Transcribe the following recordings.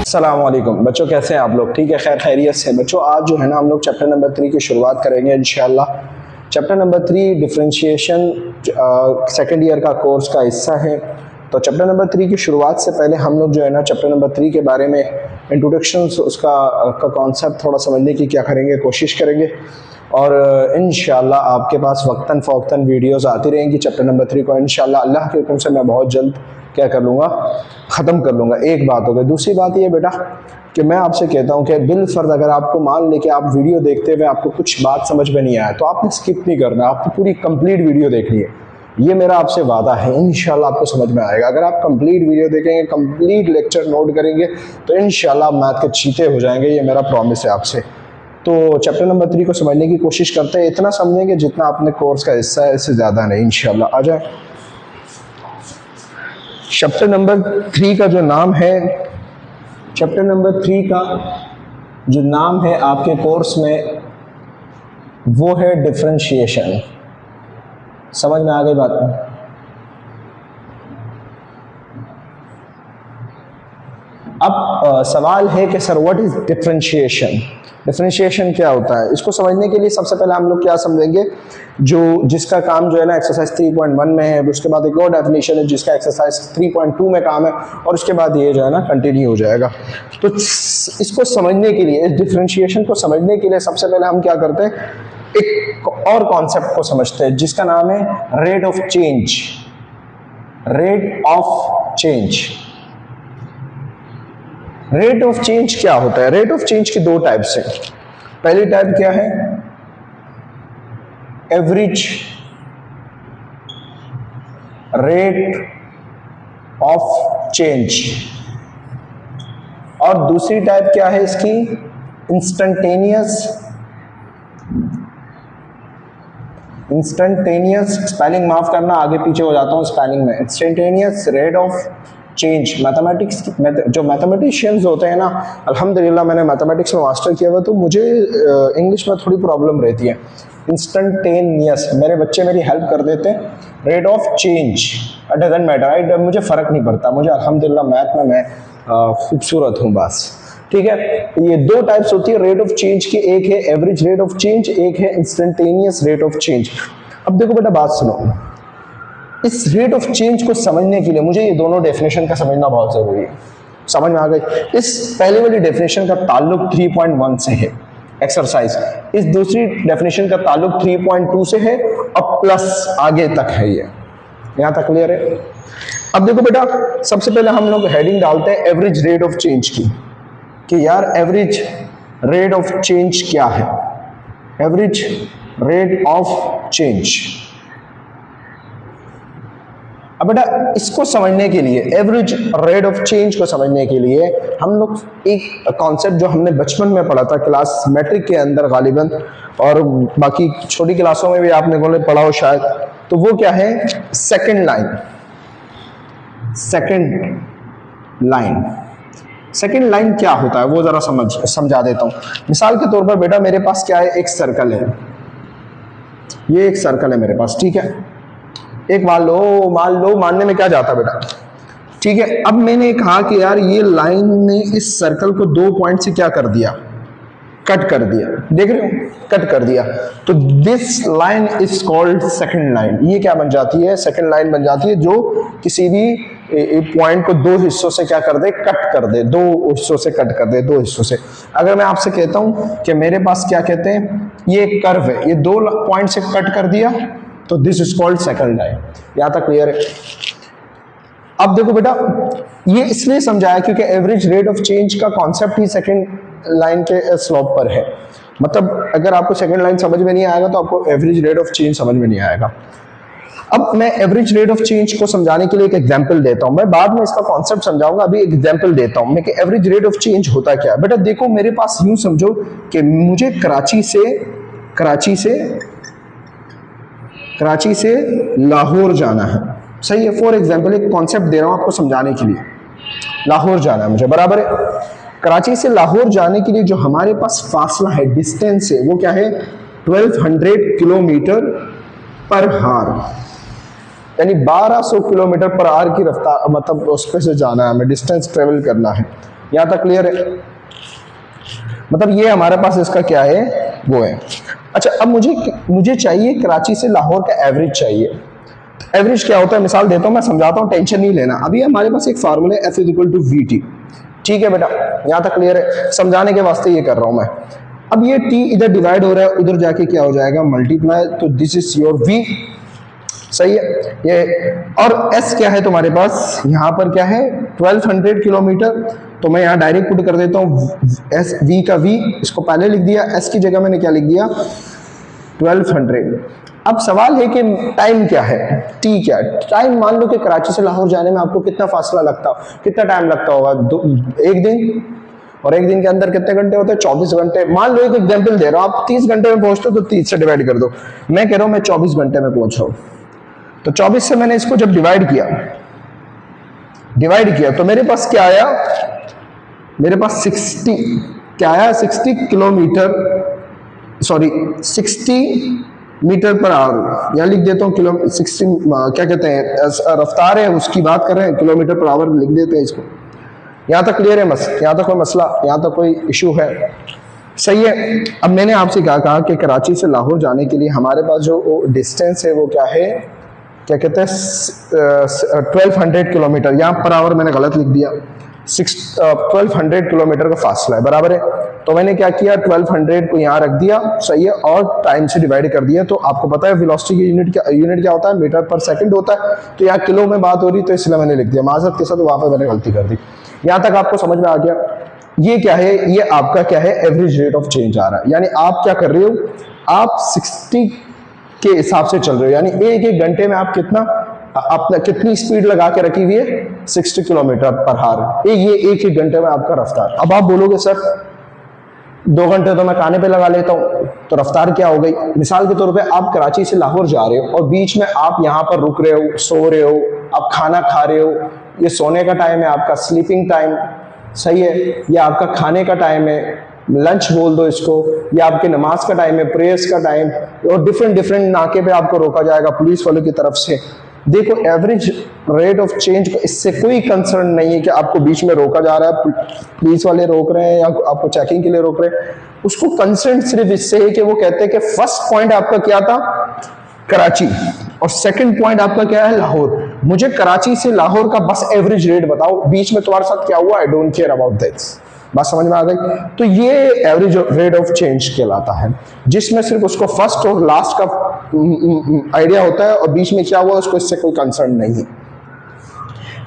अस्सलाम वालेकुम बच्चों, कैसे हैं आप लोग? ठीक है, खैर खैरियत से बच्चों। आज जो है ना हम लोग चैप्टर नंबर 3 की शुरुआत करेंगे इंशाल्लाह। Chapter number 3 differentiation second year का कोर्स का हिस्सा है। तो चैप्टर नंबर 3 की शुरुआत से पहले हम लोग जो है ना चैप्टर नंबर 3 के बारे में इंट्रोडक्शन उसका कॉन्सेप्ट थोड़ा समझने की क्या करेंगे, कोशिश करेंगे। और इंशाल्लाह आपके पास वक्तन फ़ौक्तन वीडियोस आती रहेंगी चैप्टर नंबर 3 को। इंशाल्लाह अल्लाह के हुक्म से मैं बहुत जल्द क्या कर लूँगा, ख़त्म कर लूँगा। एक बात हो गई। दूसरी बात ये बेटा कि मैं आपसे कहता हूँ कि बिलफर्ज अगर आपको मान ले कि आप वीडियो देखते हुए आपको कुछ बात समझ में नहीं आया तो आपने स्किप नहीं करना, आपको पूरी कंप्लीट वीडियो देखनी है। ये मेरा आपसे वादा है, इंशाल्लाह आपको समझ में आएगा। अगर आप कंप्लीट वीडियो देखेंगे, कंप्लीट लेक्चर नोट करेंगे तो इंशाल्लाह मैथ के चीते हो जाएंगे। ये मेरा प्रॉमिस है आपसे। तो चैप्टर नंबर 3 को समझने की कोशिश करते हैं। इतना समझेंगे जितना अपने कोर्स का हिस्सा है, इससे ज़्यादा नहीं इंशाल्लाह। आ जाए चैप्टर नंबर 3 का जो नाम है, चैप्टर नंबर 3 का जो नाम है आपके कोर्स में वो है डिफरेंशिएशन। समझ में आ गई बात? अब सवाल है कि sir what is differentiation? Differentiation क्या होता है? इसको समझने के लिए सबसे पहले हम लोग क्या समझेंगे, जो जिसका काम जो है ना एक्सरसाइज 3.1 में है, उसके बाद एक और डेफिनेशन है जिसका एक्सरसाइज 3.2 में काम है, और उसके बाद ये जो है ना कंटिन्यू हो जाएगा। तो इसको समझने के लिए, इस डिफरेंशिएशन को समझने के लिए सबसे पहले हम क्या करते हैं, एक और कॉन्सेप्ट को समझते हैं जिसका नाम है rate of change. Rate of change. Rate of change क्या होता है? रेट ऑफ चेंज की दो टाइप्स है। पहली टाइप क्या है? Average rate of change. और दूसरी टाइप क्या है इसकी? इंस्टेंटेनियस स्पेलिंग माफ करना, आगे पीछे हो जाता हूं स्पेलिंग में। Instantaneous rate of change. Mathematics जो मैथमेटिशियंस होते हैं ना, अल्हम्दुलिल्लाह मैंने मैथमेटिक्स में मास्टर किया हुआ, तो मुझे इंग्लिश में थोड़ी प्रॉब्लम रहती है। इंस्टेंटेनियस मेरे बच्चे मेरी हेल्प कर देते हैं। Rate of change it doesn't matter, मुझे फ़र्क नहीं पड़ता, मुझे अल्हम्दुलिल्लाह मैथ में मैं खूबसूरत हूँ बस। ठीक है, ये दो टाइप्स होती है रेट ऑफ चेंज की। एक है एवरेज रेट ऑफ चेंज, एक है इंस्टेंटेनियस रेट ऑफ चेंज। अब देखो बेटा बात सुनो, इस रेट ऑफ चेंज को समझने के लिए मुझे ये दोनों डेफिनेशन का समझना बहुत जरूरी है। समझ में आ गई? इस पहले वाली डेफिनेशन का ताल्लुक 3.1 से है एक्सरसाइज, इस दूसरी डेफिनेशन का ताल्लुक 3.2 से है, अब प्लस आगे तक है। ये यहां तक क्लियर है? अब देखो बेटा, सबसे पहले हम लोग हेडिंग डालते हैं एवरेज रेट ऑफ चेंज की, कि यार एवरेज रेट ऑफ चेंज क्या है? Average rate of change. अब बेटा इसको समझने के लिए, एवरेज रेट ऑफ चेंज को समझने के लिए हम लोग एक कॉन्सेप्ट जो हमने बचपन में पढ़ा था क्लास मैट्रिक के अंदर गालिबन, और बाकी छोटी क्लासों में भी आपने पढ़ा हो शायद, तो वो क्या है? Second line. Second line. Second line क्या होता है वो जरा समझा देता हूं। मिसाल के तौर पर बेटा मेरे पास क्या है, एक सर्कल है। ये एक सर्कल है मेरे पास, ठीक है। एक मान लो मानने में क्या जाता है बेटा, ठीक है। अब मैंने कहा कि यार ये लाइन ने इस सर्कल को 2 पॉइंट से क्या कर दिया, कट कर दिया। देख रहे हो, कट कर दिया। तो this line is called second line. ये क्या बन जाती है? सेकंड लाइन बन जाती है, जो किसी भी पॉइंट को 2 हिस्सों से क्या कर दे, कट कर दे, 2 हिस्सों से कट कर दे, 2 हिस्सों से। अगर मैं आपसे कहता हूं कि मेरे पास क्या कहते हैं, ये एक कर्व है, ये 2 पॉइंट से कट कर दिया, तो this is called second line. यहां तक क्लियर है? अब देखो बेटा, ये इसलिए समझाया क्योंकि एवरेज रेट ऑफ चेंज का कॉन्सेप्ट ही सेकंड लाइन के स्लोप पर है। मतलब अगर आपको सेकंड लाइन समझ में नहीं आएगा तो आपको एवरेज रेट ऑफ चेंज समझ में नहीं आएगा। अब मैं एवरेज रेट ऑफ चेंज को समझाने के लिए एक एग्जांपल देता हूं। मैं बाद में इसका कॉन्सेप्ट समझाऊंगा, अभी एग्जांपल देता हूं मैं कि एवरेज रेट ऑफ चेंज होता क्या है। बेटा देखो, मेरे पास यूं समझो कि मुझे कराची से लाहौर जाना है, सही है। फॉर एग्जांपल एक कॉन्सेप्ट दे रहा हूं आपको समझाने के लिए। लाहौर जाना है मुझे, बराबर है। कराची से लाहौर जाने के लिए जो हमारे पास फासला है, डिस्टेंस है, वो क्या है? 1200 किलोमीटर पर हार। यानी 1200 किलोमीटर पर आवर की रफ्तार, मतलब उस पे से जाना है हमें, डिस्टेंस ट्रेवल करना है। यहां तक क्लियर है? मतलब ये हमारे पास इसका क्या है, वो है। अच्छा, अब मुझे चाहिए कराची से लाहौर का एवरेज चाहिए। एवरेज क्या होता है, मिसाल देता हूं, मैं समझाता हूं, टेंशन नहीं लेना। अभी हमारे पास एक फार्मूला है F equal to V T. ठीक है बेटा, यहां तक क्लियर है? समझाने के वास्ते ये कर रहा हूं मैं। अब ये टी इधर डिवाइड हो रहा है, उधर जाके क्या हो जाएगा, मल्टीप्लाई। तो दिस इज योर वी, सही है ये। और एस क्या है तुम्हारे पास, यहां पर क्या है 1200 किलोमीटर। तो मैं यहां डायरेक्ट पुट कर देता हूं एस, वी का वी, इसको पहले लिख दिया, एस की जगह मैंने क्या लिख दिया 1200। अब सवाल है कि टाइम क्या है, टी क्या है। टाइम मान लो कि कराची से लाहौर जाने में आपको कितना फासला लगता, कितना टाइम लगता होगा, एक दिन। और एक दिन के अंदर कितने घंटे होते हैं, 24 घंटे। मान लो एक एग्जांपल दे रहा हूं, आप 30 घंटे में पहुंचते हो तो 30 से डिवाइड कर दो। मैं कह रहा हूं मैं 24 घंटे में पहुंच रहा हूं, तो 24 से मैंने इसको जब डिवाइड किया तो मेरे पास क्या आया, मेरे पास 60 क्या आया, 60 kilometre, sorry 60 metre per hour. यहां लिख देता हूं किलो 60, क्या कहते हैं, रफ्तार है उसकी बात कर रहे हैं, किलोमीटर पर आवर लिख देते हैं इसको। यहां तक क्लियर है? यहां तक कोई मसला, यहां तक कोई इशू है? सही है। अब मैंने आपसे कहा कि कराची से लाहौर जाने के लिए हमारे पास जो डिस्टेंस है वो क्या है, क्या कहते हैं 1200 किलोमीटर। यहाँ पर आवर मैंने गलत लिख दिया, 1200 किलोमीटर का फासला है, बराबर है। तो मैंने क्या किया, 1200 को यहाँ रख दिया, सही है, और टाइम से डिवाइड कर दिया। तो आपको पता है वेलोसिटी की यूनिट क्या होता है, मीटर पर सेकंड होता है। तो यहाँ किलो में बात हो रही, तो इसलिए मैंने लिख दिया, माजरत के साथ वहां पर मैंने गलती कर दी। यहाँ तक आपको समझ में आ गया? ये क्या है, ये आपका क्या है, एवरेज रेट ऑफ चेंज आ रहा है। यानी आप क्या कर रहे हो, आप 60 के हिसाब से चल रहे हो, यानी एक एक घंटे में आप कितनी स्पीड लगा के रखी हुई है, 60 किलोमीटर पर आवर। ये एक एक घंटे में आपका रफ्तार। अब आप बोलोगे सर 2 घंटे तो मैं खाने पे लगा लेता हूँ, तो रफ्तार क्या हो गई। मिसाल के तौर पे आप कराची से लाहौर जा रहे हो और बीच में आप यहाँ पर रुक रहे हो, सो रहे हो, आप खाना खा रहे हो, ये सोने का टाइम है आपका, स्लीपिंग टाइम, सही है, या आपका खाने का टाइम है, लंच बोल दो इसको, या आपके नमाज का टाइम है, प्रेयर्स का टाइम, और डिफरेंट नाके पे आपको रोका जाएगा पुलिस वालों की तरफ से। देखो एवरेज रेट ऑफ चेंज को इससे कोई कंसर्न नहीं है कि आपको बीच में रोका जा रहा है, पुलिस वाले रोक रहे हैं या आपको चेकिंग के लिए रोक रहे हैं। उसको कंसर्न सिर्फ इससे है कि वो कहते हैं कि फर्स्ट पॉइंट आपका क्या था, कराची, और सेकंड पॉइंट आपका क्या है, लाहौर। मुझे कराची से लाहौर का बस एवरेज रेट बताओ, बीच में तुम्हारे साथ क्या हुआ, I don't care about this. बात समझ में आ गई? तो ये एवरेज रेट ऑफ चेंज कहलाता है, जिसमें सिर्फ उसको फर्स्ट और लास्ट का आइडिया होता है और बीच में क्या हुआ उसको इससे कोई कंसर्न नहीं है।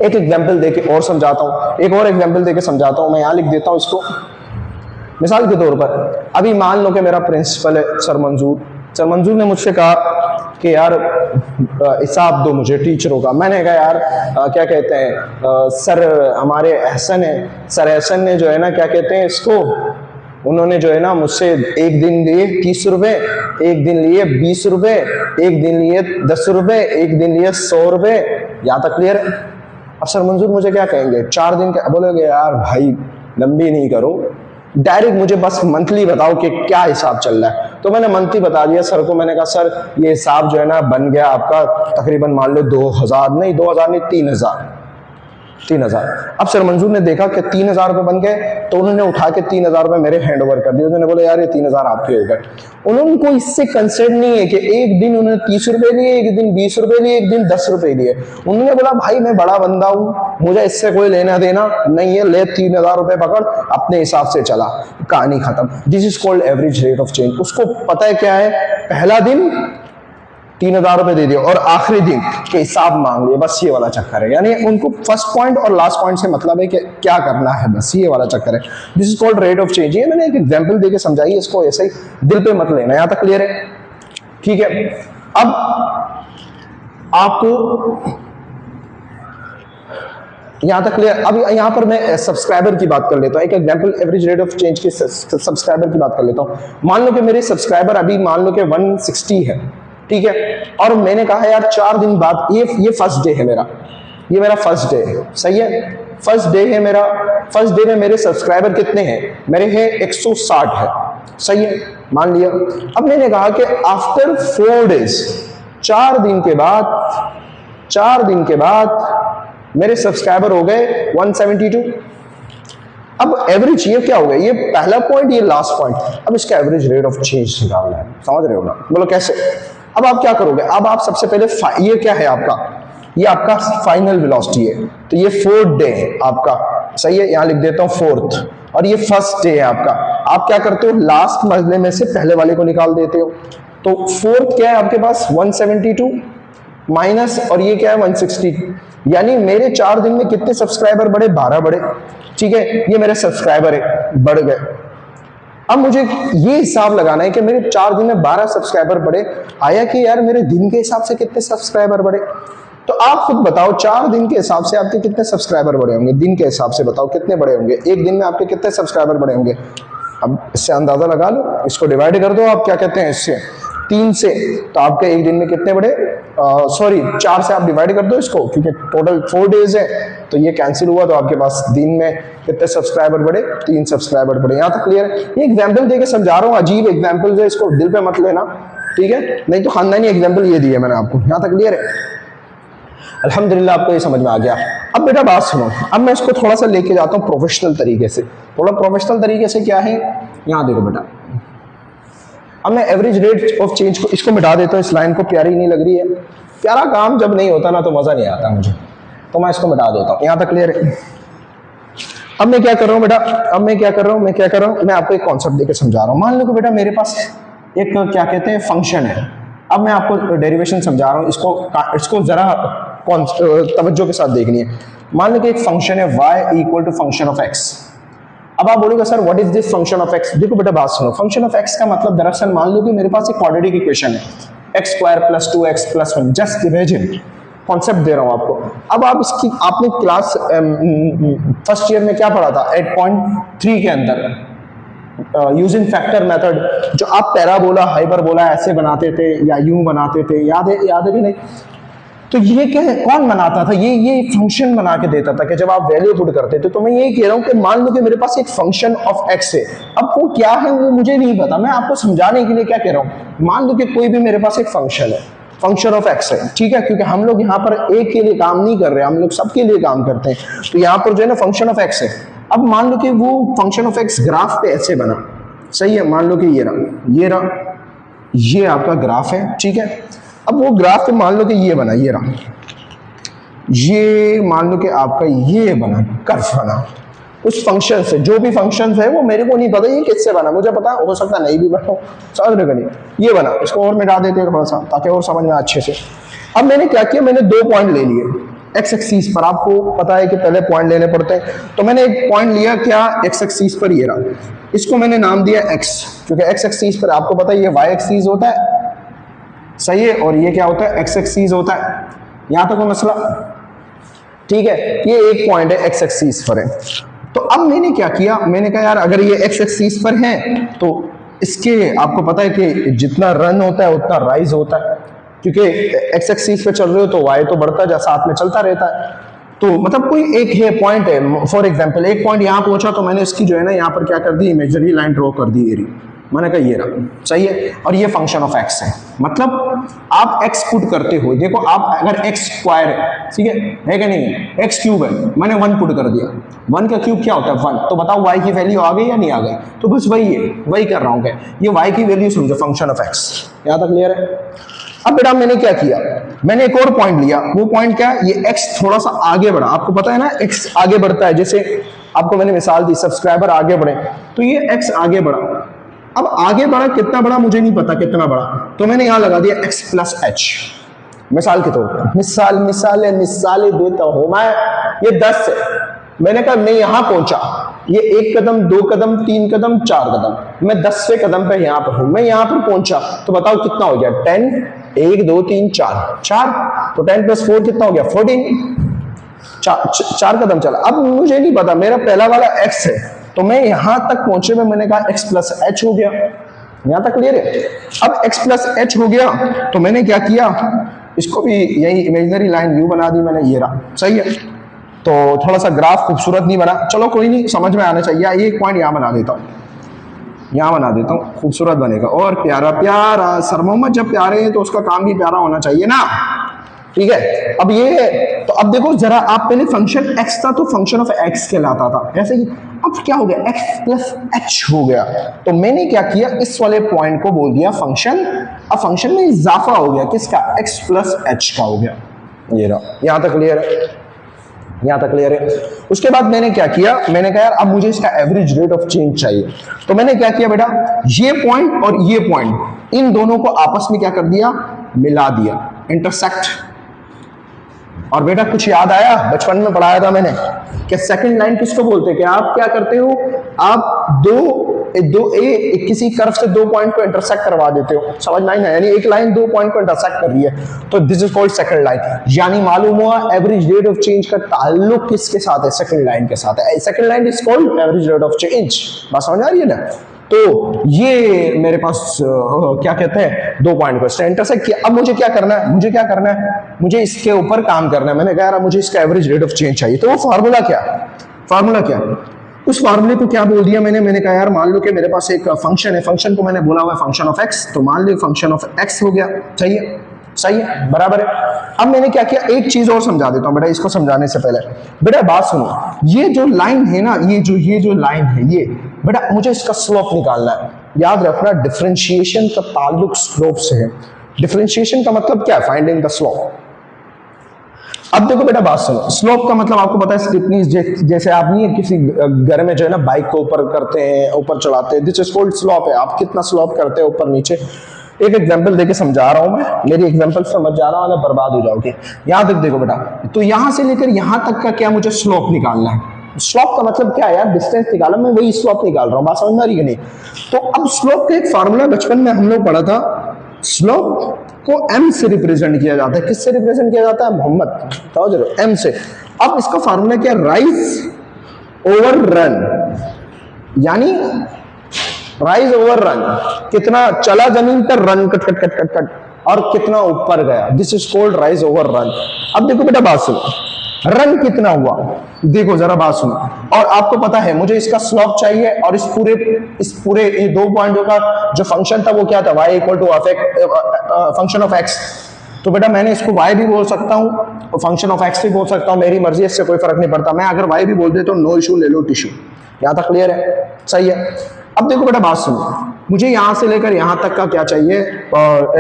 एक एग्जांपल देके और समझाता हूं, एक और एग्जांपल देके समझाता हूं। मैं यहां लिख देता हूं इसको, मिसाल के तौर पर अभी मान लो कि मेरा प्रिंसिपल है सर मंजूर ने मुझसे कहा कि यार हिसाब दो मुझे टीचरों का। मैंने कहा यार क्या कहते हैं सर हमारे एहसन है, सर एहसन ने जो है ना क्या कहते हैं इसको, उन्होंने जो है ना मुझसे एक दिन लिए 30 रुपए, एक दिन लिए 20 रुपए, एक दिन लिए 10 रुपए, एक दिन लिए 100 रुपए। यहाँ तक क्लियर है? अब सर मंजूर मुझे क्या कहेंगे, 4 दिन का, बोलोगे यार भाई लंबी नहीं करो, डायरेक्ट मुझे बस मंथली बताओ कि क्या हिसाब चल रहा है। तो मैंने मंथली बता दिया सर को। मैंने कहा सर ये हिसाब जो है ना बन गया आपका तकरीबन मान लो 2000 नहीं 3000। अब सर मंजूर ने देखा कि 3000 रुपए बन गए, तो उन्होंने उठा के 3000 रुपए मेरे हैंड ओवर कर दिए। उन्होंने बोला यार ये 3000 आपके हो गए। उनको इससे कंसर्न नहीं है कि एक दिन उन्होंने 30 रुपए लिए, एक दिन 20 रुपए लिए, एक दिन 10 रुपए लिए। उन्होंने बोला भाई मैं बड़ा बंदा हूं, मुझे इससे कोई लेना देना नहीं है, ले 3000 रुपए पकड़, अपने हिसाब से चला, कहानी खत्म। This is called average rate of change. उसको पता है क्या है, पहला दिन 3000 रुपए दे दिए और आखिरी दिन के हिसाब मांग लिए, बस ये वाला चक्कर है। यानी उनको फर्स्ट पॉइंट और लास्ट पॉइंट से मतलब है कि क्या करना है, बस ये वाला चक्कर है। This is called rate of change. ये मैंने एक एग्जांपल देके समझाई, इसको ऐसे ही दिल पे मत लेना। यहां तक क्लियर है? ठीक है। अब आपको यहां तक क्लियर? अब यहां पर मैं सब्सक्राइबर की बात कर लेता हूं। एक example average rate of change के सब्सक्राइबर की बात कर लेता हूं। मान लो कि मेरे सब्सक्राइबर अभी मान लो कि 160 है, ठीक है, और मैंने कहा यार 4 दिन बाद, ये फर्स्ट डे है मेरा, ये मेरा फर्स्ट डे है, सही है, फर्स्ट डे है मेरा। फर्स्ट डे में मेरे सब्सक्राइबर कितने हैं, मेरे हैं 160 है, सही है, मान लिया। अब मैंने कहा कि आफ्टर 4 डेज, 4 दिन के बाद मेरे सब्सक्राइबर हो गए 172। अब एवरेज ये क्या हो गया, ये पहला पॉइंट, ये लास्ट पॉइंट, अब इसका एवरेज रेट ऑफ चेंज निकालना है, समझ रहे हो ना? बोलो कैसे? अब आप क्या करोगे, अब आप सबसे पहले ये क्या है आपका, ये आपका फाइनल वेलोसिटी है, तो ये 4th डे है आपका, सही है, यहां लिख देता हूं 4th, और ये 1st डे है आपका। आप क्या करते हो, लास्ट मरहले में से पहले वाले को निकाल देते हो। तो 4th क्या है आपके पास 172 माइनस, और ये क्या है 160, यानी मेरे 4 दिन में कितने सब्सक्राइबर बढ़े, 12 बढ़े, ठीक है, ये मेरे सब्सक्राइबर है बढ़ गए। अब मुझे ये हिसाब लगाना है कि मेरे 4 दिन में 12 सब्सक्राइबर बढ़े, आया कि यार मेरे दिन के हिसाब से कितने सब्सक्राइबर बढ़े। तो आप खुद बताओ 4 दिन के हिसाब से आपके कितने सब्सक्राइबर बढ़े होंगे, दिन के हिसाब से बताओ कितने बढ़े होंगे, एक दिन में आपके कितने सब्सक्राइबर बढ़े होंगे। अब इससे अंदाजा लगा लो, इसको डिवाइड कर दो, आप क्या कहते हैं इससे 3 से, तो आपके एक दिन में कितने बढ़े, सॉरी 4 से आप डिवाइड कर दो इसको, क्योंकि टोटल 4 डेज है, तो ये कैंसिल हुआ, तो आपके पास दिन में कितने सब्सक्राइबर बढ़े, 3 सब्सक्राइबर बढ़े। यहाँ तक क्लियर है? ये एग्जाम्पल देके समझा रहा हूँ, अजीब एग्जाम्पल है, इसको दिल पे मत लेना, ठीक है, नहीं तो खानदानी एग्जाम्पल ये दिए मैंने आपको। यहाँ तक क्लियर है? अल्हम्दुलिल्लाह आपको ये समझ में आ गया। अब बेटा बात सुनो, अब मैं इसको थोड़ा सा लेके जाता हूँ प्रोफेशनल तरीके से। थोड़ा प्रोफेशनल तरीके से क्या है, यहाँ देखो बेटा, अब मैं एवरेज रेट ऑफ चेंज को इसको मिटा देता हूँ, इस लाइन को प्यारी नहीं लग रही है, प्यारा काम जब नहीं होता ना तो मजा नहीं आता मुझे, तो मैं इसको मिटा देता हूँ। यहाँ तक क्लियर है? अब मैं क्या कर रहा हूँ बेटा, अब मैं क्या कर रहा हूँ, मैं आपको एक कॉन्सेप्ट देकर समझा रहा हूँ। मान लो कि बेटा मेरे पास एक क्या कहते हैं फंक्शन है, अब मैं आपको डेरिवेशन समझा रहा हूँ, इसको जरा तवज्जो के साथ देखनी है। मान लो कि एक फंक्शन है y equal to function of x। अब आप बोलोगे sir what is this function of x? देखो बेटा बात सुनो, फंक्शन ऑफ x का मतलब दरअसल मान लो कि मेरे पास एक क्वाड्रेटिक इक्वेशन है, x square plus 2x plus 1, just imagine, concept दे रहा हूं आपको। अब आप इसकी आपने क्लास फर्स्ट ईयर में क्या पढ़ा था 8.3 के अंदर, यूजिंग फैक्टर मेथड, जो आप पैराबोला हाइपरबोला ऐसे बनाते थे या यूं बनाते थे, याद है कि नहीं? तो ये क्या है, कौन बनाता था, ये फंक्शन बना के देता था कि जब आप वैल्यू पुट करते थे। तो मैं ये कह रहा हूं कि मान लो कि मेरे पास एक फंक्शन ऑफ एक्स है, अब वो क्या है वो मुझे नहीं पता, मैं आपको समझाने के लिए क्या कह रहा हूं, मान लो कि कोई भी मेरे पास एक फंक्शन है, फंक्शन ऑफ एक्स है, ठीक है, क्योंकि हम लोग यहाँ पर एक के लिए काम नहीं कर रहे, हम लोग सबके लिए काम करते हैं। तो यहाँ पर जो है ना फंक्शन ऑफ एक्स है, अब मान लो कि वो फंक्शन ऑफ एक्स ग्राफ पे ऐसे बना, सही है, मान लो कि ये आपका ग्राफ है, ठीक है। अब वो ग्राफ पे मान लो कि ये बना, ये मान लो कि आपका ये बना, कर्व बना उस फंक्शन से, जो भी फंक्शन है वो मेरे को नहीं पता ये किससे बना, मुझे पता हो सकता नहीं भी बना, समझ रहे नहीं, ये बना, इसको और मिटा देते हैं थोड़ा सा ताकि और समझ में अच्छे से। अब मैंने क्या किया, मैंने 2 पॉइंट ले लिए एक्स एक्सिस पर, आपको पता है कि पहले पॉइंट लेने पड़ते हैं, तो मैंने एक पॉइंट लिया क्या एक्स एक्सिस पर, ये रहा, इसको मैंने नाम दिया एक्स, क्योंकि एक्स एक्सिस पर आपको पता है ये वाई एक्सिस होता है, सही है, और ये क्या होता है एक्स एक्सिस होता है। यहां तक कोई मसला, ठीक है, ये एक पॉइंट है एक्स एक्सिस पर है। तो अब मैंने क्या किया, मैंने कहा यार अगर ये एक्स एक्सिस पर है तो इसके आपको पता है कि जितना रन होता है उतना राइज होता है, क्योंकि एक्स एक्सिस पे चल रहे हो तो वाई तो बढ़ता है, साथ में चलता रहता है। तो मतलब कोई एक है पॉइंट है, फॉर एग्जांपल एक पॉइंट यहाँ पहुंचा तो मैंने इसकी जो है ना यहाँ पर क्या कर दी, इमेजिनरी लाइन ड्रॉ कर दी, एरी मैंने कहा ये रहा, सही है, और ये फंक्शन ऑफ एक्स है, मतलब आप x पुट करते हो, देखो आप अगर x स्क्वायर है, ठीक है कि नहीं है, x क्यूब है, मैंने 1 पुट कर दिया, 1 का क्यूब क्या होता है 1, तो बताओ y की वैल्यू आ गई या नहीं आ गई, तो बस वही है, वही कर रहा हूं क्या, ये y की वैल्यू समझो फंक्शन ऑफ x। यहां तक क्लियर है? अब बेटा मैंने क्या किया, मैंने एक और पॉइंट लिया, वो पॉइंट क्या, ये x थोड़ा सा आगे बढ़ा, आपको पता है ना x आगे बढ़ता है, जैसे आपको मैंने मिसाल दी सब्सक्राइबर आगे बढ़े, तो ये x आगे बढ़ा। अब आगे बढ़ा, कितना बड़ा मुझे नहीं पता कितना बड़ा, तो मैंने यहां लगा दिया x प्लस h, मिसाल के तौर पर, मिसाल देता हूं मैं, ये 10 है, मैंने कहा मैं यहां पहुंचा, ये 1 कदम 2 कदम 3 कदम 4 कदम, मैं 10वें कदम पे यहां पर हूं, मैं यहां पर पहुंचा, तो बताओ कितना हो गया 10, 1 2 3 4, तो 10 प्लस 4 कितना हो गया 14, 4 कदम चला। अब मुझे नहीं पता, मेरा पहला वाला x है, तो मैं यहां तक पहुंचे में मैंने कहा x प्लस h हो गया, यहां तक क्लियर है? अब x प्लस h हो गया तो मैंने क्या किया, इसको भी यही इमेजिनरी लाइन यू बना दी मैंने, ये रहा, सही है। तो थोड़ा सा ग्राफ खूबसूरत नहीं बना, चलो कोई नहीं, समझ में आना चाहिए, एक पॉइंट यहां बना देता हूं, यहां बना देता हूं, खूबसूरत बनेगा और प्यारा प्यारा। सर मोहम्मद जब प्यारे हैं तो उसका काम भी प्यारा होना चाहिए ना, ठीक है। अब ये है, तो अब देखो जरा, आप पहले फंक्शन x था तो फंक्शन ऑफ x कहलाता था, ऐसे ही अब क्या हो गया, x प्लस एच हो गया। तो मैंने क्या किया, इस वाले पॉइंट को बोल दिया फंक्शन। अब फंक्शन में इजाफा हो गया किसका, x प्लस एच का हो गया। ये रहा, यहां तक क्लियर है, यहां तक क्लियर है। उसके बाद मैंने क्या किया, मैंने कहा यार अब मुझे इसका एवरेज रेट ऑफ चेंज चाहिए। तो मैंने क्या किया बेटा, ये पॉइंट और ये पॉइंट, इन दोनों को आपस में क्या कर दिया, मिला दिया, इंटरसेक्ट। और बेटा कुछ याद आया, बचपन में पढ़ाया था मैंने कि सेकंड लाइन किसको बोलते हैं, कि आप क्या करते हो, आप किसी कर्व से दो पॉइंट को इंटरसेक्ट करवा देते हो, समझ में आई ना, यानी एक लाइन दो पॉइंट को इंटरसेक्ट कर रही है, तो this is called second line. यानी मालूम हुआ एवरेज रेट ऑफ चेंज का ताल्लुक किसके साथ है, सेकंड लाइन के साथ है। Second line is called average rate of change. बात समझ आ रही है ना। तो ये मेरे पास क्या कहते हैं, दो पॉइंट को इंटरसेक्ट किया। अब मुझे क्या करना है, मुझे क्या करना है, मुझे इसके ऊपर काम करना है। मैंने कहा यार मुझे इसका एवरेज रेट ऑफ चेंज चाहिए। तो वो फार्मूला क्या, फार्मूला क्या, उस फार्मूले को क्या बोल दिया मैंने कहा यार मान लो कि मेरे पास एक फंक्शन है, फंक्शन को मैंने बोला हुआ है फंक्शन ऑफ एक्स, तो मान लो फंक्शन ऑफ एक्स हो गया। सही है, सही है, बराबर है। अब मैंने क्या किया, एक चीज और समझा देता हूं बेटा, इसको समझाने से पहले बेटा बात सुनो, ये जो लाइन है ना, ये जो लाइन है, ये बेटा मुझे इसका स्लोप निकालना है। याद रखना डिफरेंशिएशन का ताल्लुक स्लोप से है। डिफरेंशिएशन का मतलब क्या है, फाइंडिंग द स्लोप। अब देखो बेटा बात सुनो, स्लोप का मतलब आपको पता है स्लिपनी, जैसे आप नहीं है किसी घर में जो है ना बाइक को ऊपर करते हैं, ऊपर चलाते हैं, दिस इज कॉल्ड स्लोप है। आप कितना स्लोप करते हैं ऊपर नीचे। एक एग्जांपल देके समझा रहा हूं मैं, मेरी एग्जांपल समझ जा रहा हूं, बर्बाद हो जाओगे। यहां तक देखो बेटा, तो यहां से लेकर यहां तक का क्या मुझे स्लोप निकालना है। स्लोप का मतलब क्या है यार, डिस्टेंस निकाला, मैं वही स्लोप निकाल रहा हूं। बात समझ में आ रही है नहीं। तो अब स्लोप का एक फार्मूला बचपन में हम लोग पढ़ा था, स्लोप को m से रिप्रेजेंट किया जाता है। किससे रिप्रेजेंट किया जाता है, मोहम्मद, समझ रहे हो, m से। अब इसका फार्मूला क्या, राइज ओवर रन, यानी राइज ओवर रन, कितना चला जमीन पर, run cut cut cut cut cut, और कितना ऊपर गया, this is called rise over run. अब देखो बेटा बात सुनो, रन कितना हुआ, देखो जरा बात सुनो, और आपको पता है मुझे इसका स्लोप चाहिए, और इस पूरे ये दो पॉइंटों का जो फंक्शन था वो क्या था, y equal to function of x। तो बेटा मैंने इसको y भी बोल सकता हूँ और फंक्शन ऑफ x भी बोल सकता हूँ, मेरी मर्जी, इससे कोई फर्क नहीं पड़ता। मैं अगर y भी बोल देता हूँ, नो इशू, ले लो टिश्यू। यहाँ तक क्लियर है, सही है। अब देखो बेटा बात सुनो, मुझे यहां से लेकर यहां तक का क्या चाहिए,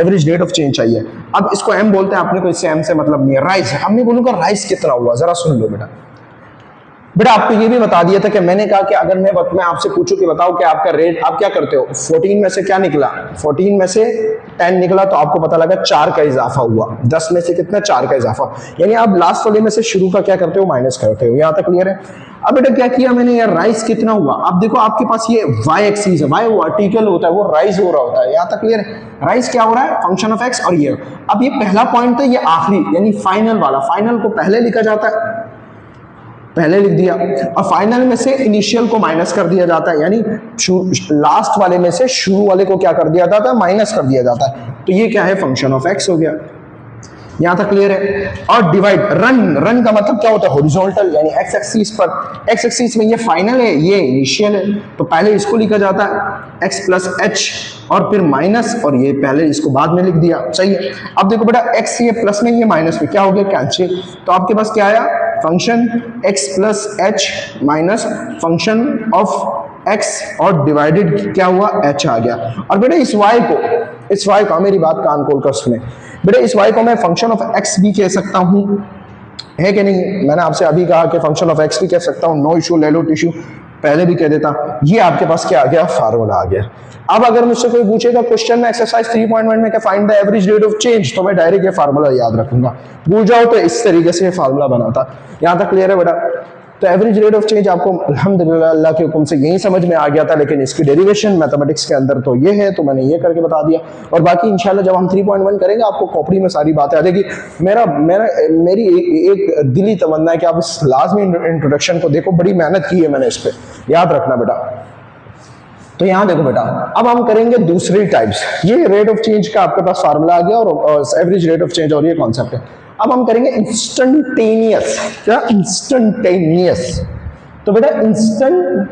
एवरेज रेट ऑफ चेंज चाहिए। अब इसको m बोलते हैं, आपने को इससे m से मतलब नहीं है, राइज। अब मैं बोलूंगा राइज कितना हुआ, जरा सुन लो बेटा। बेटा आपको ये भी बता दिया था कि मैंने कहा कि अगर मैं आपसे पूछूं कि बताओ कि आपका रेट, आप क्या करते हो, 14 में से क्या निकला, 14 में से 10 निकला, तो आपको पता लगा 4 का इजाफा हुआ। 10 में से कितना, 4 का इजाफा, यानी आप लास्ट वाले में से शुरू का क्या करते हो, माइनस करते हो। यहां तक क्लियर है। अब बेटा क्या किया मैंने, यार राइज कितना हुआ। अब देखो आपके पास ये y एक्सिस है, y वर्टिकल होता है, वो राइज हो रहा होता है। यहां तक क्लियर है, राइज क्या हो रहा है, फंक्शन ऑफ x। और ये अब ये पहला पॉइंट था, ये आखिरी यानी फाइनल वाला, फाइनल को पहले लिखा जाता है, पहले लिख दिया, और फाइनल में से इनिशियल को माइनस कर दिया जाता है, यानी लास्ट वाले में से शुरू वाले को क्या कर दिया जाता है, माइनस कर दिया जाता है। तो ये क्या है, फंक्शन ऑफ x हो गया। यहां तक क्लियर है। और डिवाइड, रन का मतलब क्या होता है, हॉरिजॉन्टल, यानी x एक्सिस पर, x एक्सिस में ये फाइनल है, ये इनिशियल है, तो पहले इसको लिखा जाता है x प्लस एच, और फिर माइनस, और ये पहले इसको बाद में लिख दिया। सही है। अब देखो बेटा x ये प्लस में, ये माइनस में, क्या हो गया, कैंसिल। तो आपके पास क्या आया, function x plus H minus function of x, और डिवाइडेड क्या हुआ, h आ गया। और बेटा इस y को मेरी बात कान खोल कर सुने बेटा, इस y को मैं फंक्शन ऑफ x भी कह सकता हूं, है कि नहीं। मैंने आपसे अभी कहा कि फंक्शन ऑफ x भी कह सकता हूं, नो इशू, ले लो टिश्यू, पहले भी कह देता। ये आपके पास क्या आ गया, फार्मूला आ गया। अब अगर मुझसे कोई पूछेगा क्वेश्चन में एक्सरसाइज 3.1 में find the average rate of change, तो मैं डायरेक्ट ये फार्मूला याद रखूंगा। भूल जाओ तो इस तरीके से ये फार्मूला बनाता। यहां तक क्लियर है बेटा। तो एवरेज रेट ऑफ चेंज आपको अल्हम्दुलिल्लाह अल्लाह के हुक्म से यही समझ में आ गया था, लेकिन इसकी डेरिवेशन मैथमेटिक्स के अंदर तो ये है, तो मैंने ये करके बता दिया। और बाकी इंशाल्लाह जब हम 3.1 करेंगे, आपको कॉपी में सारी बातें आ जाएगी। मेरी एक दिली तमन्ना है कि आप इस लाजमी इंट्रोडक्शन को देखो, बड़ी मेहनत की है मैंने इस पर, याद रखना बेटा। तो यहां देखो बेटा, अब हम करेंगे दूसरी टाइप्स। ये रेट ऑफ चेंज का आपके पास फार्मूला आ गया, और एवरेज रेट ऑफ चेंज, और ये कॉन्सेप्ट है। अब हम करेंगे इंस्टेंटेनियस। क्या, इंस्टेंटेनियस। तो बेटा इंस्टेंट,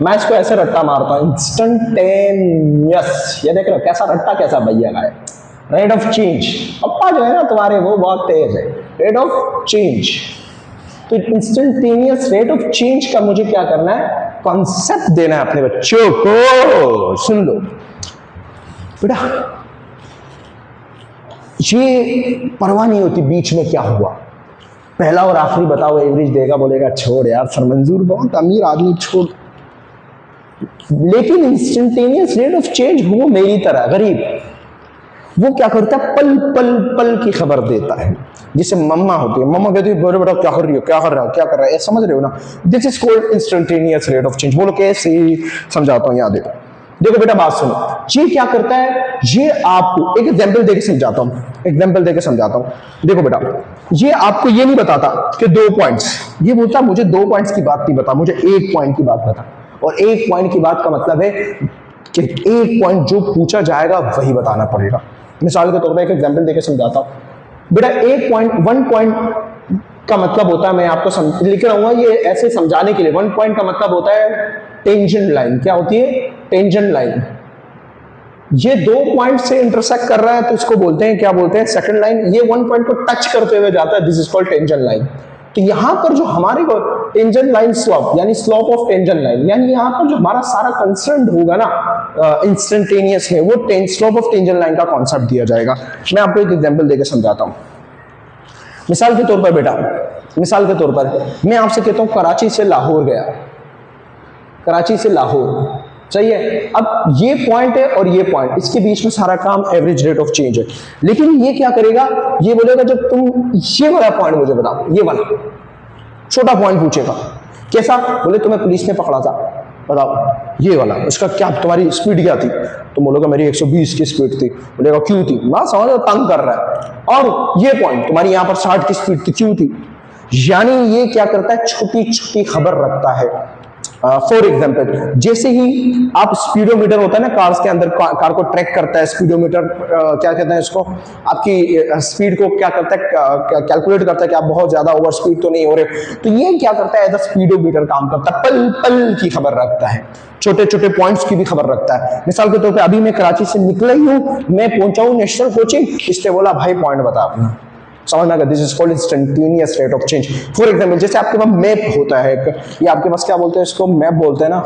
मैं इसको ऐसे रट्टा मारता हूं, इंस्टेंटेनियस। ये देख रहे हो कैसा रट्टा, कैसा भैया का है, रेट ऑफ चेंज, अप्पा जो है ना तुम्हारे वो बहुत तेज है, रेट ऑफ चेंज। तो इंस्टेंटेनियस रेट ऑफ चेंज का मुझे क्या करना है, कॉन्सेप्ट देना है अपने बच्चों को। सुन लो बेटा, ये परवाह नहीं होती बीच में क्या हुआ, पहला और आखिरी बताओ एवरेज देगा, बोलेगा छोड़ यार सरमंजूर बहुत अमीर आदमी छोड़। लेकिन इंस्टेंटेनियस रेट ऑफ चेंज वो मेरी तरह गरीब, वो क्या करता है, पल पल पल की खबर देता है। जिसे मम्मा होती है, मम्मा कहती है बोले बेटा क्या कर रही हो, क्या कर रहा हो, क्या कर रहा है, समझ रहे हो ना, this is called instantaneous rate of change. बोलो कैसे समझाता हूँ, याद देखो, देखो बेटा बात सुनो, ये क्या करता है, ये आपको एक एग्जांपल देके समझाता हूँ, एग्जांपल देके समझाता हूँ। देखो बेटा, ये आपको ये नहीं बताता कि 2 पॉइंट्स, ये बोलता मुझे 2 पॉइंट्स की बात नहीं बता, मुझे 1 पॉइंट की बात बता। और 1 पॉइंट की बात का मतलब है कि 1 पॉइंट जो पूछा जाएगा वही बताना पड़ेगा। मिसाल के तौर पर एक एग्जांपल देके समझाता हूँ बेटा, 1 पॉइंट का मतलब होता है, मैं आपको लिख रहा हूँ ये ऐसे समझाने के लिए, 1 पॉइंट का मतलब होता है टेंजेंट लाइन। क्या होती है, टेंजेंट लाइन। ये 2 पॉइंट से इंटरसेक्ट कर रहा है तो इसको बोलते हैं, क्या बोलते हैं, सेकंड लाइन। ये 1 पॉइंट को टच करते हुए जाता है, this is called tangent line. तो यहां पर जो हमारे को टेंजेंट लाइन स्लॉप, यानी स्लॉप ऑफ टेंजेंट लाइन, यानी यहां पर जो हमारा सारा कंसर्न होगा ना इंस्टेंटेनियस में, वो स्लॉप ऑफ टेंजेंट लाइन का कॉन्सेप्ट दिया जाएगा। मैं आपको एक एग्जांपल देकर समझाता हूं। मिसाल के तौर पर बेटा, मिसाल के तौर पर मैं आपसे कहता हूं कराची से लाहौर गया, कराची से लाहौर, सही है। अब ये पॉइंट है और ये पॉइंट, इसके बीच में सारा काम एवरेज रेट ऑफ चेंज है। लेकिन ये क्या करेगा, ये बोलेगा जब तुम ये वाला पॉइंट मुझे बताओ, ये वाला छोटा पॉइंट पूछेगा, कैसा, बोले तुम्हें पुलिस ने पकड़ा था, बताओ ये वाला, उसका क्या, तुम्हारी स्पीड क्या थी, तुम बोलोगे मेरी 120 की स्पीड थी, बोलेगा क्यों थी, मैं समझ तंग कर रहा है। और ये पॉइंट तुम्हारी यहाँ पर 60 की स्पीड थी, क्यों थी। यानी ये क्या करता है, छोटी छोटी खबर रखता है। फॉर एग्जाम्पल, जैसे ही आप स्पीडोमीटर होता है ना कार्स के अंदर, कार को ट्रैक करता है स्पीडोमीटर, क्या कहते हैं इसको, आपकी स्पीड को क्या करता है, कैलकुलेट करता है कि आप बहुत ज्यादा ओवर स्पीड तो नहीं हो रहे। तो ये क्या करता है, एज अ स्पीडोमीटर काम करता है, पल पल की खबर रखता है, छोटे छोटे पॉइंट्स की भी खबर रखता है। मिसाल के तौर पर अभी मैं कराची से निकला ही हूँ, मैं पहुंचा हूँ नेशनल कोचिंग, इसने बोला भाई पॉइंट बता अपना, समझ में आ गया, this is called instantaneous rate of change. For example, जैसे आपके पास मैप होता है, ये आपके पास क्या बोलते हैं इसको, मैप बोलते हैं ना,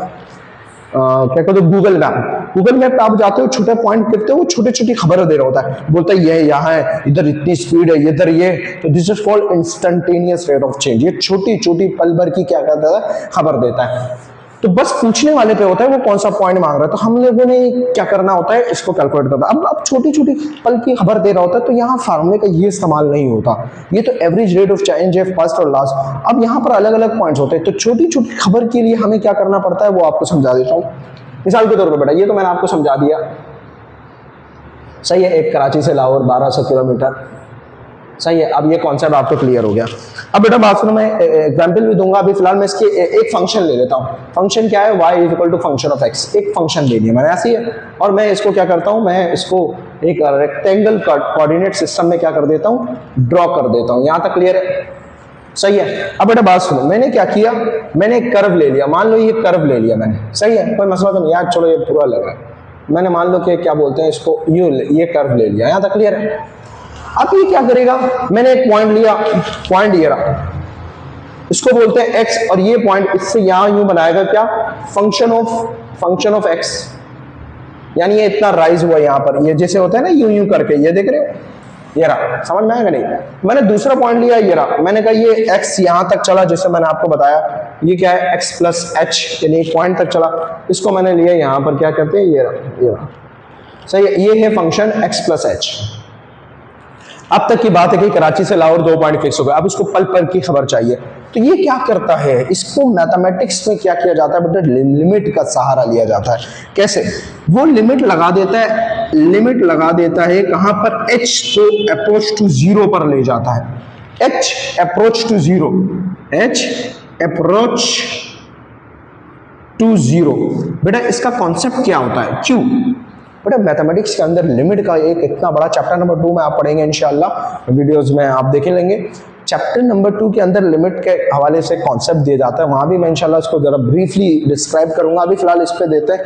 क्या कहते हैं, गूगल मैप। गूगल मैप पे आप जाते हो, छोटे पॉइंट करते हो, वो छोटी छोटी खबरें दे रहा होता है, बोलता है ये यहाँ है, इधर इतनी स्पीड है, इधर ये, तो this is called instantaneous rate of change. ये छोटी छोटी पल भर की क्या कहता है, खबर देता है। तो बस पूछने वाले पे होता है वो कौन सा पॉइंट मांग रहा है, तो हम लोगों ने क्या करना होता है, इसको कैलकुलेट करना। अब छोटी छोटी पल की खबर दे रहा होता है, तो यहाँ फार्मूले का ये इस्तेमाल नहीं होता, ये तो एवरेज रेट ऑफ चेंज है फर्स्ट और लास्ट। अब यहाँ पर अलग अलग पॉइंट्स होते हैं, तो छोटी छोटी खबर के लिए हमें क्या करना पड़ता है वो आपको समझा देता हूँ। मिसाल के तौर पर बेटा, ये तो मैंने आपको समझा दिया, सही है, एक कराची से लाहौर 1200 किलोमीटर, सही है। अब ये कॉन्सेप्ट आपको क्लियर हो गया। अब बेटा बात सुनो, मैं एग्जांपल भी दूंगा, अभी फिलहाल मैं इसके एक फंक्शन ले लेता हूँ। फंक्शन क्या है, y is equal to function of x, एक फंक्शन ले लिया मैंने ऐसी है, और मैं इसको क्या करता हूँ, मैं इसको एक रेक्टेंगल कोऑर्डिनेट सिस्टम में क्या कर देता हूँ, ड्रॉ कर देता हूँ। यहाँ तक क्लियर है, सही है। अब बेटा बात सुनो, मैंने क्या किया, मैंने एक कर्व ले लिया, मान लो ये कर्व ले लिया मैंने, सही है, कोई मसला तो नहीं यार, चलो ये पूरा लग रहा है, मैंने मान लो कि क्या बोलते हैं इसको, ये कर्व ले लिया, यहाँ तक क्लियर है। अब ये क्या करेगा, मैंने एक पॉइंट लिया, पॉइंट ये रहा, इसको बोलते हैं x, और ये पॉइंट इससे यहां यूं बनाएगा क्या, फंक्शन ऑफ x, यानी ये इतना राइज हुआ यहाँ पर, ये जैसे होता है ना यूं यूं करके, ये देख रहे हो, ये रहा, समझ में आएगा नहीं। मैंने दूसरा पॉइंट लिया, ये रहा, मैंने कहा ये x यहां तक चला, जैसे मैंने आपको बताया, ये क्या है, x प्लस h, यानी एक पॉइंट तक चला, इसको मैंने लिया यहाँ पर, क्या कहते हैं, ये रहा, सही है, ये है फंक्शन x प्लस h। अब तक की बात है कि कराची से लाहौर 2 पॉइंट फिक्स हो गए, अब इसको पल पल की खबर चाहिए, तो ये क्या करता है, इसको मैथमेटिक्स में क्या किया जाता है बेटा, लिमिट का सहारा लिया जाता है। कैसे, वो लिमिट लगा देता है, लिमिट लगा देता है कहां पर, h को अप्रोच टू 0 पर ले जाता है, h approach to 0, h approach to 0। बेटा इसका कॉन्सेप्ट क्या होता है, क्यों बेटा, मैथमेटिक्स के अंदर लिमिट का एक इतना बड़ा चैप्टर नंबर 2 में आप पढ़ेंगे इंशाल्लाह, वीडियोस में आप देख लेंगे। चैप्टर नंबर 2 के अंदर लिमिट के हवाले से कॉन्सेप्ट दिया जाता है, वहां भी मैं इंशाल्लाह इसको जरा ब्रीफली डिस्क्राइब करूंगा, अभी फिलहाल इस पे देते हैं।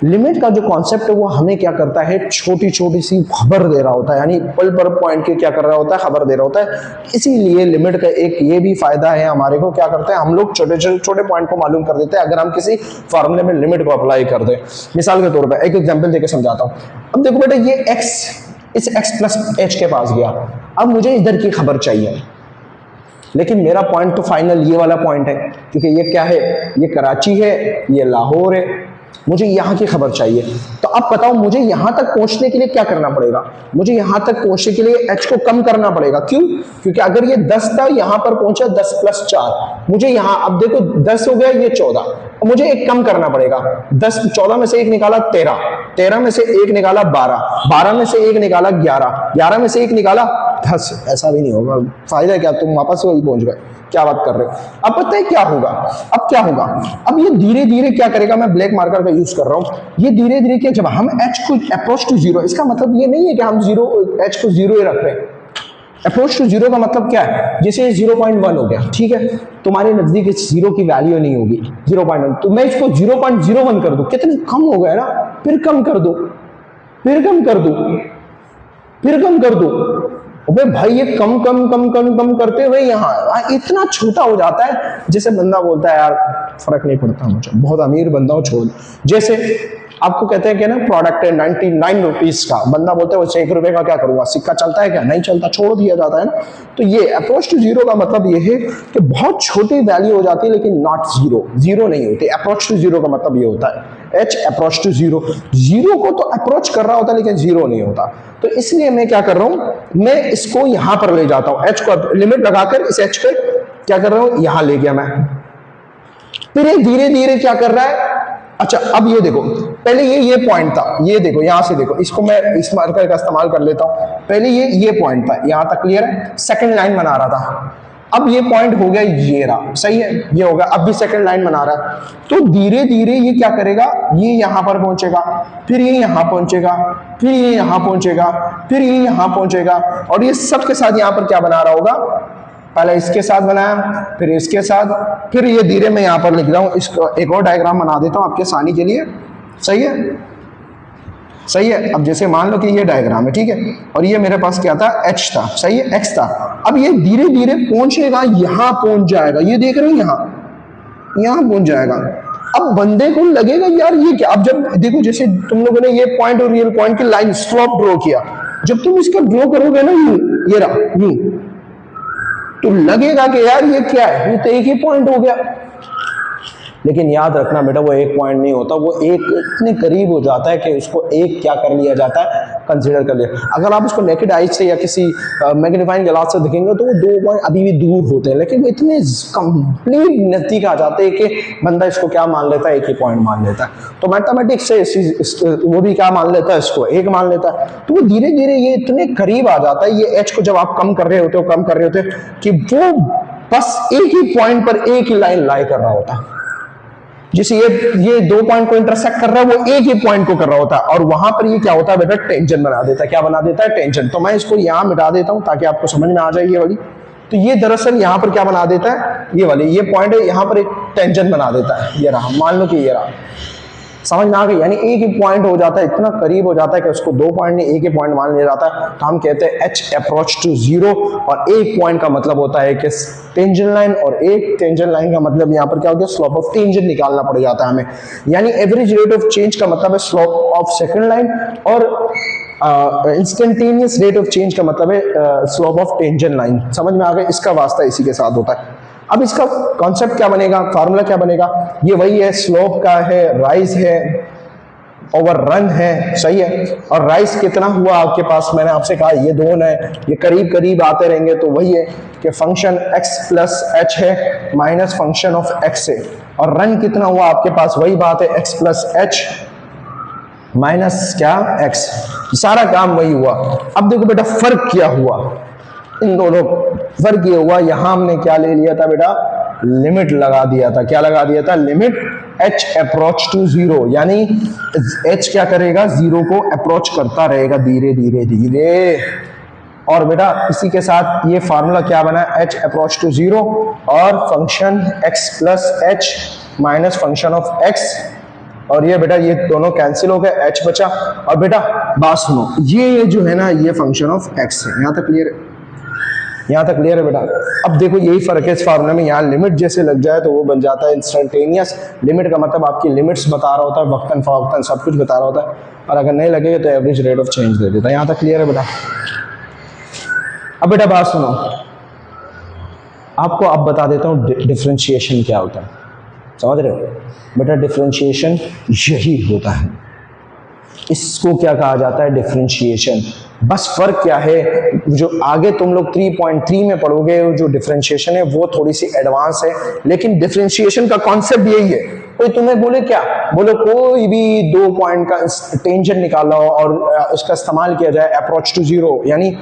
लिमिट का जो कॉन्सेप्ट है वो हमें क्या करता है, छोटी छोटी सी खबर दे रहा होता है, यानी पल पर पॉइंट के क्या कर रहा होता है, खबर दे रहा होता है। इसीलिए लिमिट का एक ये भी फायदा है हमारे को, क्या करते हैं हम लोग छोटे छोटे पॉइंट को मालूम कर देते हैं अगर हम किसी फॉर्मूले में लिमिट को अप्लाई कर दें। मिसाल के तौर पर एक एग्जाम्पल देकर समझाता हूँ। अब देखो बेटा, ये x इस x प्लस h के पास गया, अब मुझे इधर की खबर चाहिए, लेकिन मेरा पॉइंट तो फाइनल ये वाला पॉइंट है, क्योंकि ये क्या है, ये कराची है, ये लाहौर है, मुझे यहाँ की खबर चाहिए। तो अब बताओ मुझे यहाँ तक पहुँचने के लिए क्या करना पड़ेगा, मुझे यहाँ तक पहुँचने के लिए h को कम करना पड़ेगा। क्यों? क्योंकि अगर ये 10 था, यहाँ पर पहुंचा 10 प्लस 4, मुझे यहाँ, अब देखो 10 हो गया, ये 14, मुझे एक कम करना पड़ेगा। 10 14 में से एक निकाला 13, 13 में से एक निकाला 12, 12 में से एक निकाला 11, 11 में से एक निकाला 10। ऐसा भी नहीं होगा, फायदा क्या, तुम वापस वही पहुंच गए, क्या बात कर रहे हो। अब पता है क्या होगा, अब क्या होगा, अब ये धीरे धीरे क्या करेगा, मैं ब्लैक मार्कर का यूज कर रहा हूं, ये धीरे धीरे क्या, जब हम h को अप्रोच टू जीरो, इसका मतलब ये नहीं है कि हम h को जीरो ही रख रहे हैं। अप्रोच टू जीरो का मतलब क्या है, जैसे 0.1 हो गया, ठीक है, तुम्हारे नजदीक इस जीरो की वैल्यू नहीं होगी 0.1, तो मैं इसको 0.01 कर दूं, कितने कम हो गया ना, फिर कम कर दो, फिर कम कर दो, फिर कम कर दो। अबे भाई ये कम कम कम कम कम करते हुए यहाँ इतना छोटा हो जाता है, जैसे बंदा बोलता है यार फर्क नहीं पड़ता मुझे, बहुत अमीर बंदा हो छोड़। जैसे आपको कहते हैं कि ना प्रोडक्ट है 99 रुपीज का, बंदा बोलता है वो 1 रुपए का क्या करूंगा, सिक्का चलता है क्या, नहीं चलता, छोड़ दिया जाता है ना। तो ये अप्रोच टू जीरो का मतलब ये है कि बहुत छोटी वैल्यू हो जाती है लेकिन नॉट जीरो, जीरो नहीं होती। अप्रोच टू जीरो का मतलब ये होता है h approach to zero, zero को तो अप्रोच कर रहा होता है लेकिन जीरो नहीं होता। तो इसलिए मैं क्या कर रहा हूं, मैं इसको यहां पर ले जाता हूं, h को लिमिट लगाकर इस h पे क्या कर रहा हूं, यहां ले गया मैं, फिर ये धीरे धीरे क्या कर रहा है। अच्छा अब ये देखो, पहले ये पॉइंट था, ये देखो यहां से देखो, इसको मैं इस मार्कर का इस्तेमाल कर लेता हूं। पहले ये पॉइंट था, यहां तक क्लियर है, सेकंड लाइन बना रहा था, अब ये पॉइंट हो गया, ये रहा, सही है, ये हो गया, अब भी सेकंड लाइन बना रहा है। तो धीरे धीरे ये क्या करेगा, ये यहां पर पहुंचेगा, फिर ये यहां पहुंचेगा, फिर ये यहां पहुंचेगा, फिर ये यहां पहुंचेगा, और ये सबके साथ यहां पर क्या बना रहा होगा, पहले इसके साथ बनाया, फिर इसके साथ, फिर ये धीरे मैं यहां पर लिख रहा हूं, इसको एक और डायग्राम बना देता हूं आपके आसानी के लिए, सही है, सही है। अब जैसे मान लो कि ये डायग्राम है, ठीक है, और ये मेरे पास क्या था, h था, सही है, x था। अब ये धीरे धीरे पहुंचेगा, यहां पहुंच जाएगा, ये देख रहे हो, यहां पहुंच जाएगा। अब बंदे को लगेगा यार ये क्या, अब जब देखो जैसे तुम लोगों ने ये पॉइंट और रियल पॉइंट की लाइन स्लोप ड्रॉ किया, जब तुम इसका ड्रॉ करोगे ना यूं, ये रहा यूं, तो लगेगा कि यार ये क्या है, ये तो एक ही पॉइंट हो गया। लेकिन याद रखना बेटा, वो एक पॉइंट नहीं होता, वो एक इतने करीब हो जाता है कि उसको एक क्या कर लिया जाता है, कंसीडर कर लिया। अगर आप उसको नेकेड आई से या किसी मैग्नीफाइंग ग्लास से देखेंगे तो वो 2 पॉइंट अभी भी दूर होते हैं, लेकिन वो इतने कंप्लीट नजदीक आ जाते हैं कि बंदा इसको क्या मान लेता है, एक ही पॉइंट मान लेता है। तो मैथमेटिक्स से वो भी क्या मान लेता है, इसको एक मान लेता है। तो वो धीरे धीरे ये इतने करीब आ जाता है, ये एच को जब आप कम कर रहे होते हो, कम कर रहे होते कि वो बस एक ही पॉइंट पर एक ही लाइन लाई कर रहा होता है। जिसे ये 2 पॉइंट को इंटरसेक्ट कर रहा है, वो एक ही पॉइंट को कर रहा होता है, और वहां पर ये क्या होता है बेटा, टेंजेंट बना देता है। क्या बना देता है, टेंजेंट। तो मैं इसको यहां मिटा देता हूं ताकि आपको समझ में आ जाए ये वाली। तो ये दरअसल यहां पर क्या बना देता है, ये वाली, ये पॉइंट है, यहां पर एक टेंजेंट बना देता है, ये रहा, मान लो कि ये रहा, समझ में आ गई। यानी एक ही पॉइंट हो जाता है, इतना करीब हो जाता है कि उसको 2 पॉइंट नहीं एक ही पॉइंट मान लिया जाता है। तो हम कहते हैं h अप्रोच टू जीरो, और एक पॉइंट का मतलब होता है कि टेंजेंट लाइन, और एक टेंजेंट लाइन का मतलब यहाँ पर क्या हो गया, स्लोप ऑफ टेंजेंट निकालना पड़ जाता है हमें। यानी एवरेज रेट ऑफ चेंज का मतलब है स्लोप ऑफ सेकंड लाइन, और इंस्टेंटेनियस रेट ऑफ चेंज का मतलब है स्लोप ऑफ टेंजेंट लाइन। समझ में आ गया, इसका वास्ता इसी के साथ होता है। अब इसका कॉन्सेप्ट क्या बनेगा, फार्मूला क्या बनेगा, ये वही है, स्लोप का है, राइज है, ओवर रन है, सही है। और राइज कितना हुआ आपके पास, मैंने आपसे कहा ये दोनों है, ये करीब करीब आते रहेंगे, तो वही है कि फंक्शन x प्लस h है माइनस फंक्शन ऑफ x है। और रन कितना हुआ आपके पास, वही बात है, x प्लस h माइनस क्या x, सारा काम वही हुआ। अब देखो बेटा फर्क क्या हुआ, इन दोनों फर्क ये हुआ, यहां हमने क्या ले लिया था बेटा, लिमिट लगा दिया था। क्या लगा दिया था, limit h approach to zero, यानी h क्या करेगा, जीरो को अप्रोच करता रहेगा धीरे धीरे धीरे। और बेटा इसी के साथ ये फार्मूला क्या बना, h अप्रोच टू जीरो और function x plus h minus function of x और ये बेटा ये दोनों कैंसिल हो गए, h बचा। और बेटा बात सुनो, ये जो है ना ये फंक्शन ऑफ x है। यहाँ तक क्लियर है? यहाँ तक क्लियर है बेटा? अब देखो यही फर्क है इस फार्मूले में, यहाँ लिमिट जैसे लग जाए तो वो बन जाता है इंस्टेंटेनियस। लिमिट का मतलब आपकी लिमिट्स बता रहा होता है, वक्तन फवक्तन सब कुछ बता रहा होता है, और अगर नहीं लगेगा तो एवरेज रेट ऑफ चेंज दे देता है। यहाँ तक क्लियर है बेटा? अब बेटा बात सुनो, आपको अब बता देता हूँ डिफ्रेंशिएशन क्या होता है। समझ रहे हो बेटा? डिफ्रेंशिएशन यही होता है, इसको क्या कहा जाता है? डिफरेंशिएशन। बस फर्क क्या है, जो आगे तुम लोग 3.3 में पढ़ोगे जो डिफरेंशिएशन है वो थोड़ी सी एडवांस है, लेकिन डिफरेंशिएशन का कॉन्सेप्ट यही है। कोई तुम्हें बोले क्या, बोलो कोई भी 2 पॉइंट का टेंजेंट निकाला हो और उसका इस्तेमाल किया जाए अप्रोच टू जीरो, यानी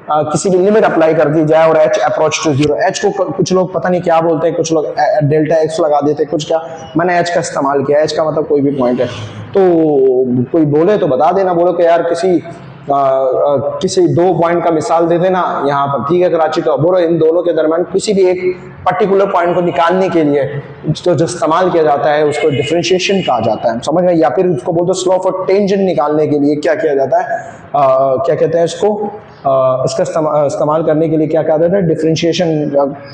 किसी भी लिमिट अप्लाई कर दी जाए और h approach to zero, h को कुछ लोग पता नहीं क्या बोलते हैं, कुछ लोग डेल्टा x लगा देते हैं, कुछ क्या, मैंने h का इस्तेमाल किया। h का मतलब कोई भी पॉइंट है, तो कोई बोले तो बता देना, बोलो कि यार किसी 2 पॉइंट का मिसाल दे देना यहाँ पर, ठीक है कराची का, बोलो इन दोनों के दरम्यान किसी भी एक पर्टिकुलर पॉइंट को निकालने के लिए जो इस्तेमाल किया जाता है उसको डिफरेंशिएशन कहा जाता है। समझ में? या फिर उसको बोलते हैं स्लोप और टेंजेंट निकालने के लिए क्या किया जाता है, क्या कहते हैं इसको, इसका इस्तेमाल करने के लिए क्या कहा जाता है? डिफरेंशिएशन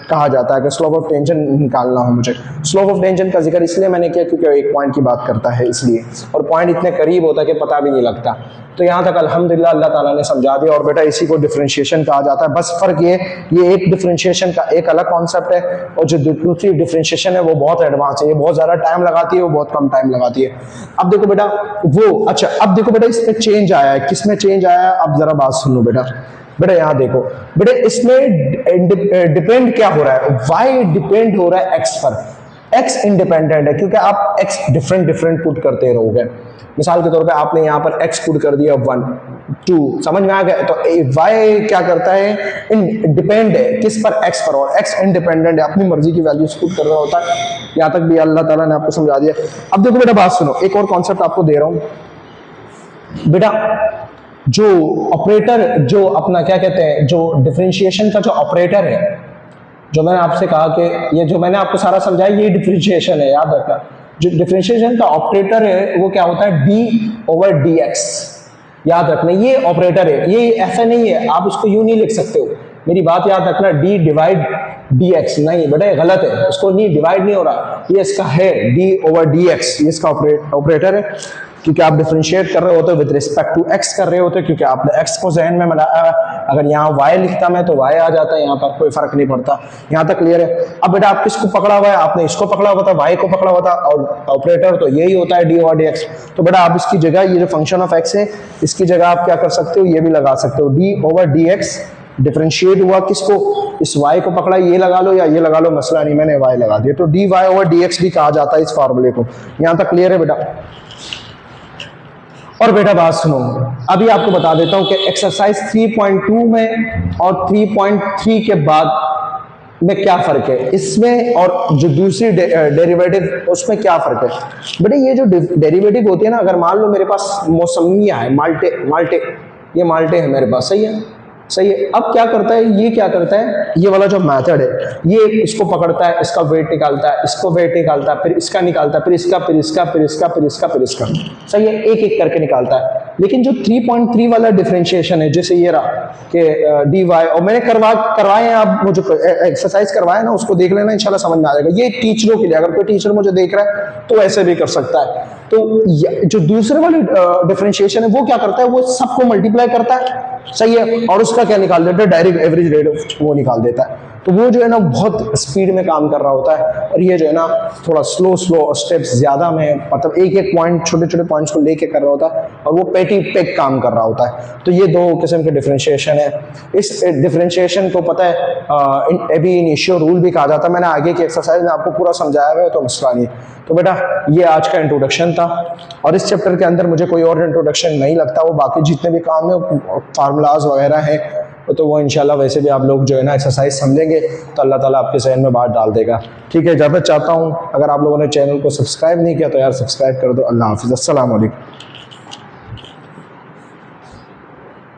कहा जाता है कि स्लोप ऑफ टेंजेंट निकालना हो मुझे। स्लोप ऑफ टेंजेंट का जिक्र इसलिए मैंने किया क्योंकि एक पॉइंट की बात करता है इसलिए, और पॉइंट इतने करीब होता है कि पता भी नहीं लगता। तो यहाँ तक अल्हम्दुलिल्लाह अल्लाह ताला ने समझा दिया, और बेटा इसी को डिफरेंशिएशन कहा जाता है। बस फर्क ये एक डिफरेंशिएशन का एक अलग कॉन्सेप्ट है, और जो दूसरी डिफरेंशिएशन है वो बहुत एडवांस है, ये बहुत ज़्यादा टाइम लगाती है, वो बहुत कम टाइम लगाती है। अब देखो बेटा वो, अच्छा अब देखो बेटा इसमें चेंज आया है, किसमें चेंज आया है? अब जरा बात सुनो बेटा। बेटा यहाँ देखो बेटा, इसमें डिपेंड क्या हो रहा है? y डिपेंड हो रहा है x पर, x इंडिपेंडेंट है क्योंकि आप x डिफरेंट पुट करते रहोगे। मिसाल के तौर पे आपने यहाँ पर x पुट कर दिया 1 2, समझ में आ गया? तो y क्या करता है? डिपेंड है किस पर? x पर, और x इंडिपेंडेंट है, अपनी मर्जी की वैल्यूज पुट कर रहा होता है। यहाँ तक भी अल्लाह ताला ने आपको समझा दिया। अब देखो बेटा बात सुनो, एक और कॉन्सेप्ट आपको दे रहा हूँ बेटा। जो ऑपरेटर, जो अपना क्या कहते हैं, जो डिफरेंशिएशन का जो ऑपरेटर है, जो मैंने आपसे कहा कि ये जो मैंने आपको सारा समझाया ये डिफरेंशिएशन है, याद रखना। जो डिफरेंशिएशन का ऑपरेटर है वो क्या होता है? d/dx, याद रखना ये ऑपरेटर है, ये ऐसा नहीं है, आप इसको यूं नहीं लिख सकते हो, मेरी बात याद रखना। d/dx नहीं बेटा, ये गलत है, उसको नहीं, डिवाइड नहीं हो रहा, ये इसका है d/dx, ये इसका ऑपरेटर है, क्योंकि आप डिफरेंशिएट कर रहे होते हो विद रिस्पेक्ट टू x कर रहे होते हो, क्योंकि आपने x को जहन में बनाया। अगर यहाँ y लिखता मैं तो y आ जाता है, यहाँ पर कोई फर्क नहीं पड़ता। यहाँ तक क्लियर है? अब बेटा आप किसको पकड़ा हुआ है? आपने इसको पकड़ा हुआ था, y को पकड़ा हुआ था, और ऑपरेटर तो यही होता है d/dx। तो बेटा आप इसकी जगह ये जो फंक्शन ऑफ x है इसकी जगह आप क्या कर सकते हो? ये भी लगा सकते हो, d/dx डिफरेंशिएट हुआ किसको? इस y को पकड़ा, ये लगा लो या ये लगा लो, मसला नहीं, मैंने y लगा दिया, तो dy/dx भी कहा जाता है इस फार्मूले को। यहाँ तक क्लियर है बेटा? और बेटा बात सुनो, अभी आपको बता देता हूं कि एक्सरसाइज 3.2 में और 3.3 के बाद में क्या फर्क है इसमें, और जो दूसरी डेरिवेटिव उसमें क्या फर्क है। बेटा ये जो डेरिवेटिव होती है ना, अगर मान लो मेरे पास मौसमिया है, माल्टे, ये माल्टे है मेरे पास, सही है? सही है। अब क्या करता है, ये क्या करता है, ये वाला जो मेथड है, ये इसको पकड़ता है, इसका वेट निकालता है, इसको वेट निकालता है, फिर इसका निकालता है, फिर इसका, फिर इसका, फिर इसका, फिर इसका, फिर इसका, सही है, एक एक करके निकालता है। लेकिन जो 3.3 वाला डिफरेंशिएशन है, जैसे ये रहा कि dy, और मैंने करवाए हैं, आप मुझे एक्सरसाइज करवाए ना, उसको देख लेना, इंशाल्लाह समझ में आ जाएगा। ये टीचरों के लिए, अगर कोई टीचर मुझे देख रहा है तो ऐसे भी कर सकता है। तो जो दूसरे वाले डिफरेंशिएशन है वो क्या करता है, वो सबको मल्टीप्लाई करता है, सही है, और उसका क्या निकाल देता है? डायरेक्ट एवरेज रेट वो निकाल देता है। तो वो जो है ना बहुत स्पीड में काम कर रहा होता है, और ये जो है ना थोड़ा स्लो स्टेप्स ज्यादा में, मतलब एक एक पॉइंट, छोटे छोटे पॉइंट्स को लेके कर रहा होता है, और वो पेटी पेक काम कर रहा होता है। तो ये दो किस्म के डिफरेंशिएशन है। इस डिफरेंशिएशन को पता है अभी इनिशियो रूल भी कहा जाता है, मैंने आगे की एक्सरसाइज में आपको पूरा समझाया हुआ है, तो मसला नहीं। तो बेटा ये आज का इंट्रोडक्शन था, और इस चैप्टर के अंदर मुझे कोई और इंट्रोडक्शन नहीं लगता, वो बाकी जितने भी काम है फार्मूलाज वगैरह हैं तो वो इंशाल्लाह वैसे भी आप लोग जो है ना एक्सरसाइज समझेंगे तो अल्लाह ताला आपके जहन में बात डाल देगा। ठीक है, इजाज़त चाहता हूँ। अगर आप लोगों ने चैनल को सब्सक्राइब नहीं किया तो यार सब्सक्राइब कर दो। अल्लाह हाफिज़, अस्सलाम वालेकुम।